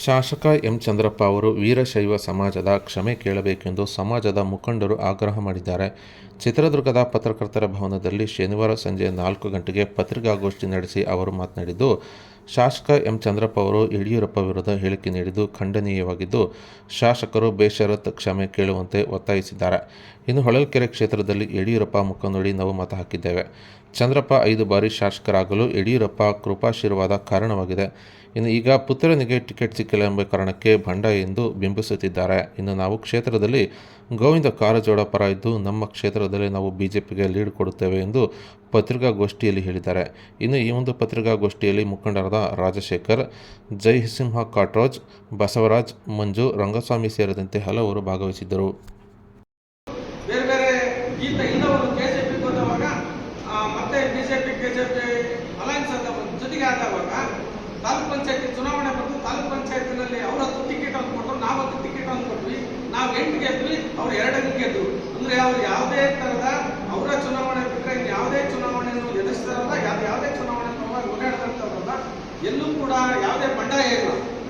ಶಾಸಕ ಎಂ. ಚಂದ್ರಪ್ಪ ಅವರು ವೀರಶೈವ ಸಮಾಜದ ಕ್ಷಮೆ ಕೇಳಬೇಕೆಂದು ಸಮಾಜದ ಮುಖಂಡರು ಆಗ್ರಹ ಮಾಡಿದ್ದಾರೆ. ಚಿತ್ರದುರ್ಗದ ಪತ್ರಕರ್ತರ ಭವನದಲ್ಲಿ ಶನಿವಾರ ಸಂಜೆ 4 ಗಂಟೆಗೆ ಪತ್ರಿಕಾಗೋಷ್ಠಿ ನಡೆಸಿ ಅವರು ಮಾತನಾಡಿದ್ದು, ಶಾಸಕ ಎಂ. ಚಂದ್ರಪ್ಪ ಅವರು ಯಡಿಯೂರಪ್ಪ ವಿರುದ್ಧ ಹೇಳಿಕೆ ನೀಡಿದ್ದು ಖಂಡನೀಯವಾಗಿದ್ದು, ಶಾಸಕರು ಬೇಷರತ್ ಕ್ಷಮೆ ಕೇಳುವಂತೆ ಒತ್ತಾಯಿಸಿದ್ದಾರೆ. ಇನ್ನು ಹೊಳಲ್ಕೆರೆ ಕ್ಷೇತ್ರದಲ್ಲಿ ಯಡಿಯೂರಪ್ಪ ಮುಖ ನೋಡಿ ನಾವು ಮತ ಹಾಕಿದ್ದೇವೆ. ಚಂದ್ರಪ್ಪ 5 ಬಾರಿ ಶಾಸಕರಾಗಲು ಯಡಿಯೂರಪ್ಪ ಕೃಪಾಶೀರ್ವಾದ ಕಾರಣವಾಗಿದೆ. ಇನ್ನು ಈಗ ಪುತ್ರನಿಗೆ ಟಿಕೆಟ್ ಸಿಕ್ಕಿಲ್ಲ ಎಂಬ ಕಾರಣಕ್ಕೆ ಬಂಡಾಯ ಎಂದು ಬಿಂಬಿಸುತ್ತಿದ್ದಾರೆ. ಇನ್ನು ನಾವು ಕ್ಷೇತ್ರದಲ್ಲಿ ಗೋವಿಂದ ಕಾರಜೋಳ ಪರ ಇದ್ದು, ನಮ್ಮ ಕ್ಷೇತ್ರದಲ್ಲಿ ನಾವು ಬಿಜೆಪಿಗೆ ಲೀಡ್ ಕೊಡುತ್ತೇವೆ ಎಂದು ಪತ್ರಿಕಾಗೋಷ್ಠಿಯಲ್ಲಿ ಹೇಳಿದ್ದಾರೆ. ಇನ್ನು ಈ ಒಂದು ಪತ್ರಿಕಾಗೋಷ್ಠಿಯಲ್ಲಿ ಮುಖಂಡರಾದ ರಾಜಶೇಖರ್, ಜಯಸಿಂಹ ಕಾಟ್ರೋಜ್, ಬಸವರಾಜ್, ಮಂಜು, ರಂಗಸ್ವಾಮಿ ಸೇರಿದಂತೆ ಹಲವರು ಭಾಗವಹಿಸಿದ್ದರು. ಬೇರೆ ಬೇರೆ ಗೀತ ಇನ್ನವರು ಕೆಜೆಪಿ ಹೋದವಾಗ ಮತ್ತೆ ಬಿಜೆಪಿ ಕೆಜೆಪಿ ಅಲಯನ್ಸ್ ಜೊತೆಗೆ ಆದವಾಗ ತಾಲೂಕ್ ಪಂಚಾಯತಿ ಚುನಾವಣೆ ಬಂದು ತಾಲೂಕ್ ಪಂಚಾಯತಿನಲ್ಲಿ ಅವರು 10 ಟಿಕೆಟ್ ಅಂತ ಕೊಟ್ಟರು, ನಾವು 10 ಟಿಕೆಟ್ ಅಂತ ಕೊಟ್ವಿ. ನಾವು 8 ಗೆದ್ವಿ, ಅವ್ರು 2 ಗೆದ್ರು. ಅಂದ್ರೆ ಅವ್ರು ಯಾವುದೇ ತರದ ಅವರ ಚುನಾವಣೆ ಬಿಟ್ಟರೆ ಯಾವುದೇ ಚುನಾವಣೆಯನ್ನು ಎದುರಿಸ್ತಾರಲ್ಲ, ಯಾವುದೇ ಚುನಾವಣೆ ಓಡಾಡ್ತಾರಲ್ಲ, ಎಲ್ಲೂ ಕೂಡ ಯಾವುದೇ ಬಂಡಾಯ ಇಲ್ಲ.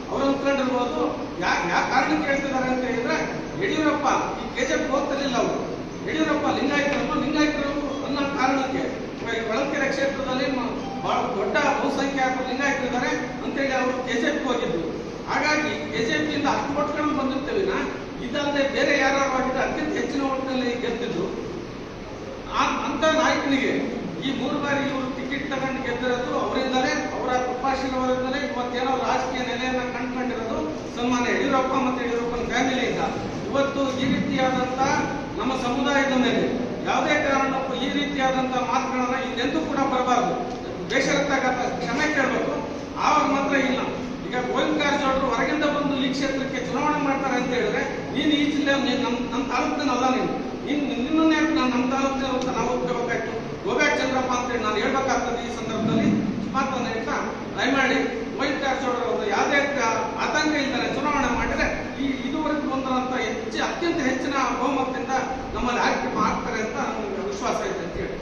ಅವರು ಅಂದ್ಕೊಂಡಿರ್ಬೋದು ಯಾವ ಕಾರಣಕ್ಕೆ ಹೇಳ್ತಿದ್ದಾರೆ ಅಂತ ಹೇಳಿದ್ರೆ, ಯಡಿಯೂರಪ್ಪ ಈ ಕೆಜೆಪಿ ಹೋಗ್ತಿರ್ಲಿಲ್ಲ. ಅವರು ಯಡಿಯೂರಪ್ಪ ಲಿಂಗಾಯತರು ಅನ್ನೋ ಕಾರಣಕ್ಕೆ ಹೊಳಲ್ಕೆರೆ ಕ್ಷೇತ್ರದಲ್ಲಿ ಬಹಳ ದೊಡ್ಡ ಬಹುಸಂಖ್ಯಾತರು ಲಿಂಗಾಯತರಿದ್ದಾರೆ ಅಂತೇಳಿ ಅವರು ಕೆಜೆಪಿ ಹೋಗಿದ್ರು. ಹಾಗಾಗಿ ಕೆಜೆಪಿಯಿಂದ ಅಷ್ಟು ಓಟ್ಗಳನ್ನು ಬಂದಿರ್ತೇವೆ. ಇದಲ್ಲದೆ ಬೇರೆ ಯಾರು ಆಗಿದ್ರೆ ಅತ್ಯಂತ ಹೆಚ್ಚಿನ ಓಟ್ನಲ್ಲಿ ಗೆದ್ದಿದ್ರು. ಅಂತ ನಾಯಕನಿಗೆ ಈ 3 ಬಾರಿ ಇವರು ಟಿಕೆಟ್ ತಗೊಂಡು ಗೆದ್ದಿರೋದು ಅವರಿಂದಲೇ, ಅವರ ಕೃಪಾಶೀರ್ವಾದದಿಂದಲೇ ಇವತ್ತೇನೋ ರಾಜಕೀಯ ನೆಲೆಯನ್ನ ಕಂಡುಕೊಂಡಿರೋದು ಸನ್ಮಾನ್ಯ ಯಡಿಯೂರಪ್ಪ ಮತ್ತು ಯಡಿಯೂರಪ್ಪನ ಫ್ಯಾಮಿಲಿಯಿಂದ. ಇವತ್ತು ಈ ರೀತಿಯಾದಂತ ನಮ್ಮ ಸಮುದಾಯದ ಮೇಲೆ ಯಾವುದೇ ಕಾರಣಕ್ಕೂ ಈ ರೀತಿಯಾದಂತಹ ಮಾತುಗಳನ್ನ ಇನ್ನೆಂದೂ ಕೂಡ ಬರಬಾರದು. ಬೇಷರತ್ತಾಗ ಕ್ಷಮೆ ಕೇಳಬೇಕು. ಆವಾಗ ಮಾತ್ರ ಇಲ್ಲ. ಈಗ ಗೋವಿಂದ ಕಾರಜೋಳರು ಹೊರಗಿಂದ ಬಂದು ಈ ಕ್ಷೇತ್ರಕ್ಕೆ ಚುನಾವಣೆ ಮಾಡ್ತಾರೆ ಅಂತ ಹೇಳಿದ್ರೆ, ನೀನು ಈ ಜಿಲ್ಲೆ ನಮ್ಮ ತಾಲೂಕಿನಲ್ಲ, ನಿನ್ನನ್ನು ಯಾಕೆ ನಮ್ಮ ತಾಲೂಕಿನ ಅಂತ ನಾವು ಹೋಗ್ಬೇಕಾಯ್ತು, ಗೋಬ್ಯಾಕ್ ಚಂದ್ರಪ್ಪ ಅಂತೇಳಿ ನಾನು ಹೇಳ್ಬೇಕಾಗ್ತದೆ. ಈ ಸಂದರ್ಭದಲ್ಲಿ ಮಾತನ್ನು ಹೇಳ್ತಾ ದಯಮಾಡಿ ಗೋವಿಂದ ಕಾರಜೋಳರು ಯಾವುದೇ ಆತಂಕ ಇಲ್ಲದೆ ಚುನಾವಣೆ ಮಾಡಿದ್ರೆ ಇದುವರೆಗೂ ಬಂದಂತ ಅತ್ಯಂತ ಹೆಚ್ಚಿನ ಬಹುಮತದಿಂದ ನಮ್ಮಲ್ಲಿ ಆಯ್ಕೆ ಮಾಡ್ತಾರೆ ಅಂತ ನಮಗೆ ವಿಶ್ವಾಸ ಇದೆ ಅಂತ ಹೇಳಿ